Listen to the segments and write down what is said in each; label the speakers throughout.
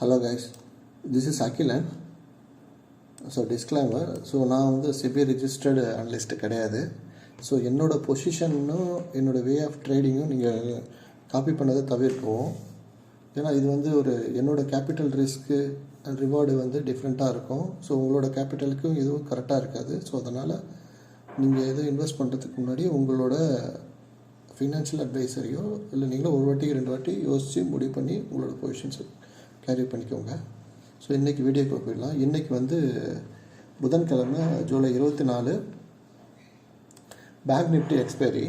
Speaker 1: Hello guys, this is Akilan. So disclaimer. So நான் வந்து CP registered analyst கிடையாது. So என்னோடய பொசிஷனும் என்னோடய வே ஆஃப் ட்ரேடிங்கும் நீங்கள் காப்பி பண்ணதை தவிர்க்கவும். ஏன்னா இது வந்து ஒரு என்னோடய கேபிட்டல் ரிஸ்க்கு அண்ட் ரிவார்டு வந்து டிஃப்ரெண்ட்டாக இருக்கும். ஸோ உங்களோட கேபிட்டலுக்கும் இதுவும் கரெக்டாக இருக்காது. ஸோ அதனால் நீங்கள் எதுவும் இன்வெஸ்ட் பண்ணுறதுக்கு முன்னாடி உங்களோட ஃபினான்ஷியல் அட்வைசரையோ இல்லை நீங்களும் ஒரு வாட்டி 2 வாட்டி யோசித்து முடிவு பண்ணி உங்களோட பொசிஷன்ஸை கேரி பண்ணிக்கோங்க. ஸோ இன்றைக்கி வீடியோக்குள்ளே போயிடலாம். இன்றைக்கி வந்து புதன்கிழமை July 24 bank Nifty expiry.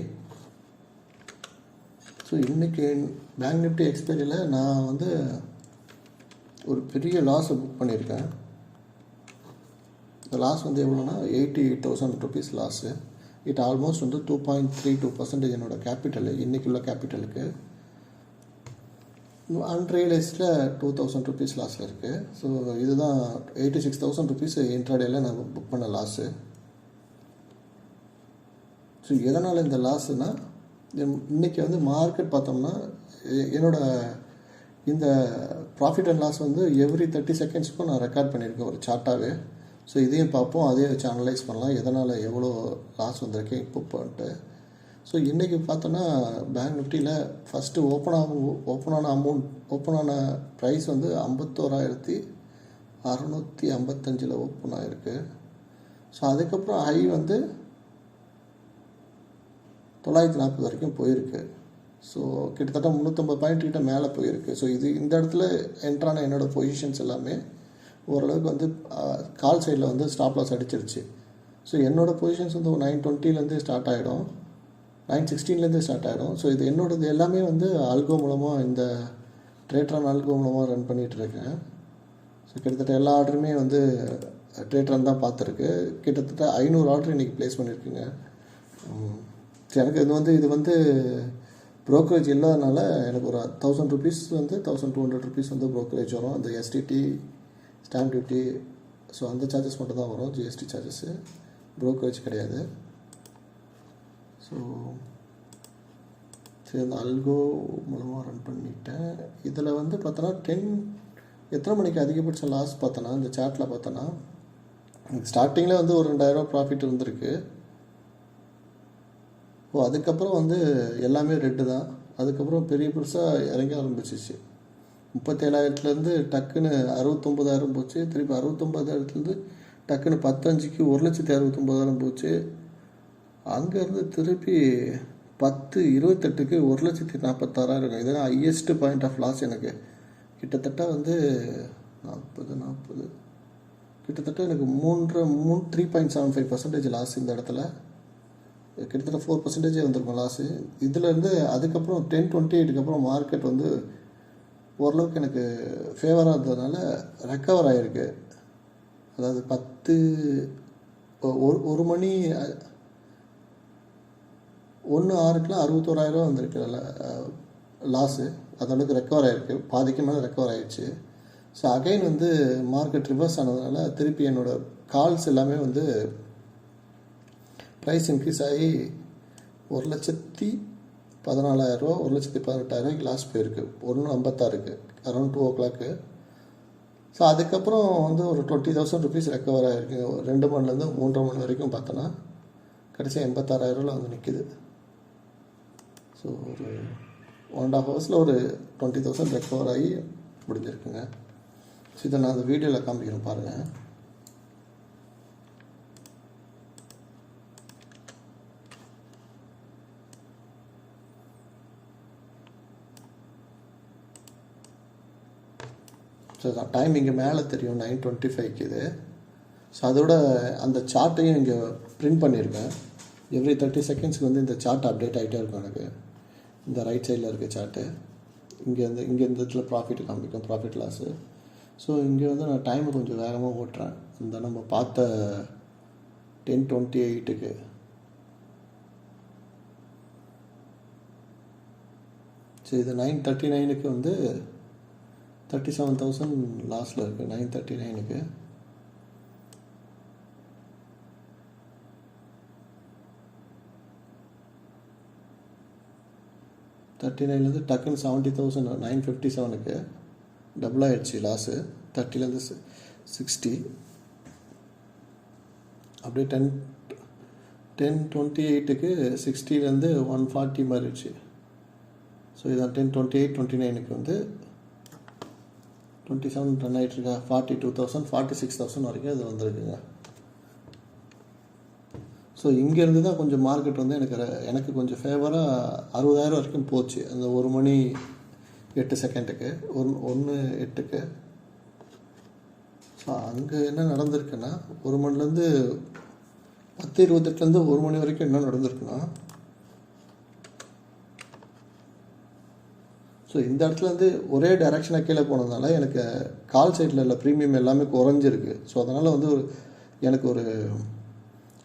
Speaker 1: So இன்றைக்கி பேங்க் நிஃப்டி எக்ஸ்பைரியில் நான் வந்து ஒரு பெரிய லாஸை புக் பண்ணியிருக்கேன். இந்த லாஸ் வந்து எவ்வளோனா 88,000 ருபீஸ் லாஸு. இட் ஆல்மோஸ்ட் வந்து 2.32% என்னோடய கேபிட்டலு, இன்றைக்கி உள்ள கேபிட்டலுக்கு. அன்ரியலைஸ்டில் 2,000 ருபீஸ் லாஸில் இருக்குது. ஸோ இதுதான் 86,000 ருபீஸ் இன்ட்ராடேயில் நான் புக் பண்ண லாஸு. ஸோ எதனால் இந்த லாஸுனா, இன்றைக்கி வந்து மார்க்கெட் பார்த்தோம்னா என்னோடய இந்த ப்ராஃபிட் அண்ட் லாஸ் வந்து எவ்ரி 30 செகண்ட்ஸ்க்கும் நான் ரெக்கார்ட் பண்ணியிருக்கேன் ஒரு சார்ட்டாகவே. ஸோ இதையும் பார்ப்போம், அதையும் வச்சு அனலைஸ் பண்ணலாம் எதனால் எவ்வளோ லாஸ் வந்திருக்கேன் இப்போ பண்ணிட்டு. ஸோ இன்றைக்கி பார்த்தோன்னா பேங்க் நிஃப்டியில் ஃபஸ்ட்டு ஓப்பன் ஆன ப்ரைஸ் வந்து 51,655 ஓப்பன் ஆகிருக்கு. ஸோ அதுக்கப்புறம் ஹை வந்து 940 வரைக்கும் போயிருக்கு. ஸோ கிட்டத்தட்ட 350 பாயிண்ட் கிட்ட மேலே போயிருக்கு. ஸோ இந்த இடத்துல என்ட்ரான என்னோடய பொசிஷன்ஸ் எல்லாமே ஓரளவுக்கு வந்து கால் சைடில் வந்து ஸ்டாப் லாஸ் அடிச்சிருச்சு. ஸோ என்னோடய பொசிஷன்ஸ் வந்து 920 ஸ்டார்ட் ஆகிடும், 916 ஸ்டார்ட் ஆகிடும். ஸோ இது என்னோடது எல்லாமே வந்து ஆல்கோ மூலமாக, இந்த ட்ரேட்ரான் ஆல்கோ மூலமாக ரன் பண்ணிகிட்ருக்கேன். ஸோ கிட்டத்தட்ட எல்லா ஆர்டருமே வந்து ட்ரேட்ரான் தான் பார்த்துருக்கு. கிட்டத்தட்ட 500 ஆர்டர் இன்றைக்கி ப்ளேஸ் பண்ணியிருக்குங்க. எனக்கு இது வந்து ப்ரோக்கரேஜ் இல்லாதனால எனக்கு ஒரு 1000 ருபீஸ் வந்து 1200 ருபீஸ் வந்து ப்ரோக்கரேஜ் வரும். அந்த எஸ்டிடி, ஸ்டாம்ப் டியூட்டி, ஸோ அந்த சார்ஜஸ் மட்டும் தான் வரும், ஜிஎஸ்டி சார்ஜஸ்ஸு, ப்ரோக்கரேஜ் கிடையாது. ஸோ சரி, அந்த அல்கோ மூலமாக ரன் பண்ணிட்டேன். இதில் வந்து பார்த்தோன்னா எத்தனை மணிக்கு அதிகபட்ச லாஸ் பார்த்தோன்னா இந்த சார்ட்டில் பார்த்தோன்னா ஸ்டார்டிங்கில் வந்து ஒரு 2000 ப்ராஃபிட் இருந்திருக்கு. அதுக்கப்புறம் வந்து எல்லாமே ரெட்டு தான். அதுக்கப்புறம் பெரிய பெருசாக இறங்க ஆரம்பிச்சிச்சு. 37,000 டக்குன்னு 69,000 போச்சு. திருப்பி 69,000 டக்குன்னு 15க்கு 1,69,000 போச்சு. அங்கேருந்து திருப்பி 10/28க்கு 1,46,000. இதுதான் ஹையஸ்ட் பாயிண்ட் ஆஃப் லாஸ் எனக்கு. கிட்டத்தட்ட வந்து 40 கிட்டத்தட்ட எனக்கு 3.75% லாஸ் இந்த இடத்துல. கிட்டத்தட்ட 4% வந்திருக்கும் லாஸு. இதுலேருந்து அதுக்கப்புறம் 10:28க்கு அப்புறம் மார்க்கெட் வந்து ஓரளவுக்கு எனக்கு ஃபேவராக இருந்ததுனால ரெக்கவர் ஆகிருக்கு. அதாவது 1 மணி 1:06க்குலாம் 61,000 வந்திருக்கு லாஸு. அதளவுக்கு ரெக்கவர் ஆகிருக்கு, பாதிக்கு மேலே ரெக்கவர் ஆகிடுச்சு. ஸோ அகைன் வந்து மார்க்கெட் ரிவர்ஸ் ஆனதுனால திருப்பி என்னோடய கால்ஸ் எல்லாமே வந்து ப்ரைஸ் இன்க்ரீஸ் ஆகி 1,14,000, 1,18,000 லாஸ் போயிருக்கு. 1:56 அரௌண்ட் 2 o'clock. ஸோ அதுக்கப்புறம் வந்து ஒரு 20,000 ருபீஸ் ரெக்கவர் ஆகிருக்கு. 2 மணிலேருந்து 3:30 மணி வரைக்கும் பார்த்தோன்னா கடைசி 86,000 வந்து நிற்கிது. ஸோ ஒரு 1.5 ஹவர்ஸில் ஒரு 20,000 ரெக்கவர் ஆகி முடிஞ்சிருக்குங்க. ஸோ இதை நான் அந்த வீடியோவில் காமிக்கிறேன் பாருங்கள். ஸோ டைம் இங்கே மேலே தெரியும் 9:25 இது. ஸோ அதோட அந்த சார்ட்டையும் இங்கே பிரிண்ட் பண்ணியிருக்கேன். எவ்ரி 30 செகண்ட்ஸ்க்கு வந்து இந்த சார்ட் அப்டேட் ஆகிட்டே இருக்கும் எனக்கு. இந்த ரைட் சைடில் இருக்க சார்ட்டு இங்கே இந்த இடத்துல ப்ராஃபிட் காமிக்கும், ப்ராஃபிட் லாஸு. ஸோ இங்கே வந்து நான் டைமை கொஞ்சம் வேகமாக ஓட்டுறேன். இந்த நம்ம பார்த்த 10:28க்கு. ஸோ இது 9:39க்கு வந்து 37,000 லாஸில் இருக்குது. 9:39க்கு டக்குன்னு 70,000 9:57க்கு டபுள் ஆகிடுச்சு லாஸு. 30லேருந்து 60, அப்படியே 10:28க்கு 60லேருந்து 140 மாறிடுச்சு. ஸோ இதான் 10:28 29க்கு வந்து 27 ரன் ஆகிட்டுருக்கா. 42,000 46,000 வரைக்கும் அது வந்திருக்குங்க. ஸோ இங்கேருந்து தான் கொஞ்சம் மார்க்கெட் வந்து எனக்கு கொஞ்சம் ஃபேவராக 60,000 வரைக்கும் போச்சு. அந்த 1 மணி 8 செகண்டுக்கு 1:08க்கு. ஸோ அங்கே என்ன நடந்திருக்குன்னா 1 மணிலேருந்து 10:28லேருந்து 1 மணி வரைக்கும் என்ன நடந்திருக்குன்னா, ஸோ இந்த இடத்துல வந்து ஒரே டைரெக்ஷனாக கீழே போனதுனால எனக்கு கால் சைடில் உள்ள ப்ரீமியம் எல்லாமே குறைஞ்சிருக்கு. ஸோ அதனால் வந்து எனக்கு ஒரு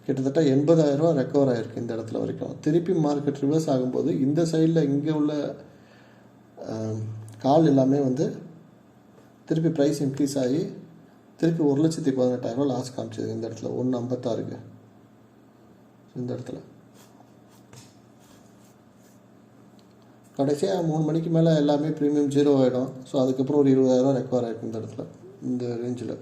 Speaker 1: கிட்டத்தட்ட 80,000 ரெக்கவர் ஆகிருக்கு இந்த இடத்துல வரைக்கும். திருப்பி மார்க்கெட் ரிவர்ஸ் ஆகும்போது இந்த சைடில் இங்கே உள்ள கால் எல்லாமே வந்து திருப்பி ப்ரைஸ் இன்க்ரீஸ் ஆகி திருப்பி 1,18,000 லாஸ் காமிச்சது இந்த இடத்துல 1.56க்கு. இந்த இடத்துல கடைசியாக 3 மணிக்கு மேலே எல்லாமே ப்ரீமியம் 0 ஆகிடும். ஸோ அதுக்கப்புறம் ஒரு 20,000 ரெக்கவர் ஆகிருக்கு இந்த இடத்துல, இந்த ரேஞ்சில்.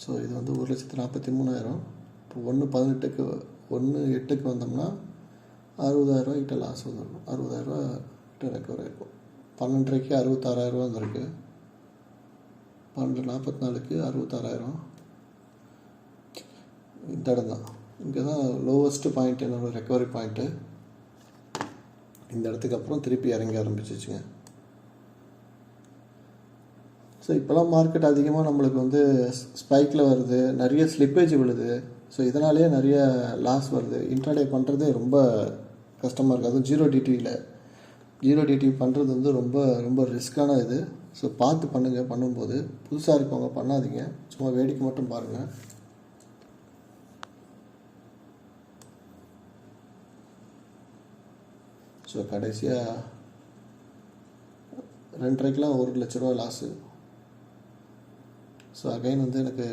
Speaker 1: ஸோ இது வந்து 1,43,000. இப்போ 1.18க்கு வந்தோம்னா 60,000 கிட்ட லாஸ் வந்துடும். 60,000 கிட்ட ரெக்கவர் ஆகிருக்கும். 12:30க்கு 66,000 வந்திருக்கு. 12:44க்கு 66,000. இந்த இடம் தான், இங்கே தான் லோவஸ்ட்டு பாயிண்ட், என்னோடய ரெக்கவரி பாயிண்ட்டு. இந்த இடத்துக்கு அப்புறம் திருப்பி இறங்கி ஆரம்பிச்சிச்சுங்க. ஸோ இப்போலாம் மார்க்கெட் அதிகமாக நம்மளுக்கு வந்து ஸ்பைக்கில் வருது, நிறைய ஸ்லிப்பேஜ் விழுது. ஸோ இதனாலேயே நிறைய லாஸ் வருது. இன்ட்ராடே பண்ணுறதே ரொம்ப கஷ்டமாக இருக்குது. அதுவும் ஜீரோ டிடி பண்ணுறது வந்து ரொம்ப ரொம்ப ரிஸ்க்கான இது. ஸோ பார்த்து பண்ணுங்கள். பண்ணும்போது புதுசாக இருக்கவங்க பண்ணாதீங்க, சும்மா வேடிக்கை மட்டும் பாருங்கள். ஸோ கடைசியாக 2.5 1 லட்ச ரூபா லாஸு. ஸோ அகைன் வந்து எனக்கு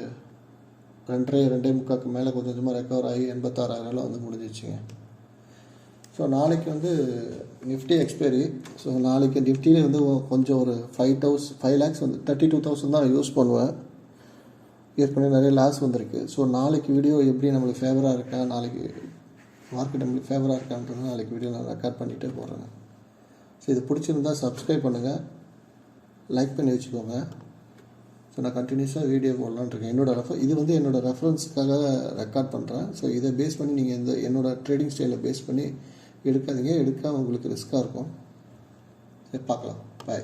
Speaker 1: 2.5-2.25க்கு மேலே கொஞ்சம் கொஞ்சமாக ரெக்கவர் ஆகி 86,000 வந்து முடிஞ்சிச்சுங்க. ஸோ நாளைக்கு வந்து நிஃப்டி எக்ஸ்பைரி. ஸோ நாளைக்கு நிஃப்டியில் வந்து கொஞ்சம் ஒரு 5 lakhs வந்து 32,000 தான் யூஸ் பண்ணுவேன். ஏற்கனவே நிறைய லாஸ் வந்திருக்கு. ஸோ நாளைக்கு வீடியோ எப்படி நம்மளுக்கு ஃபேவராக இருக்கா, நாளைக்கு மார்க்கெட் நம்மளுக்கு ஃபேவராக இருக்கான்றது நாளைக்கு வீடியோ நான் ரெக்கார்ட் பண்ணிகிட்டே போகிறேங்க. ஸோ இது பிடிச்சிருந்தால் சப்ஸ்கிரைப் பண்ணுங்கள், லைக் பண்ணி வச்சுக்கோங்க. ஸோ நான் கண்டினியூஸாக வீடியோ போடலான்னு இருக்கேன். இது வந்து என்னோடய ரெஃபரன்ஸுக்காக ரெக்கார்ட் பண்ணுறேன். ஸோ இதை பேஸ் பண்ணி நீங்கள் என்னோடய ட்ரேடிங் ஸ்டைலில் பேஸ் பண்ணி எடுக்காதீங்க. உங்களுக்கு ரிஸ்க்காக இருக்கும். சரி, பார்க்கலாம். பாய்.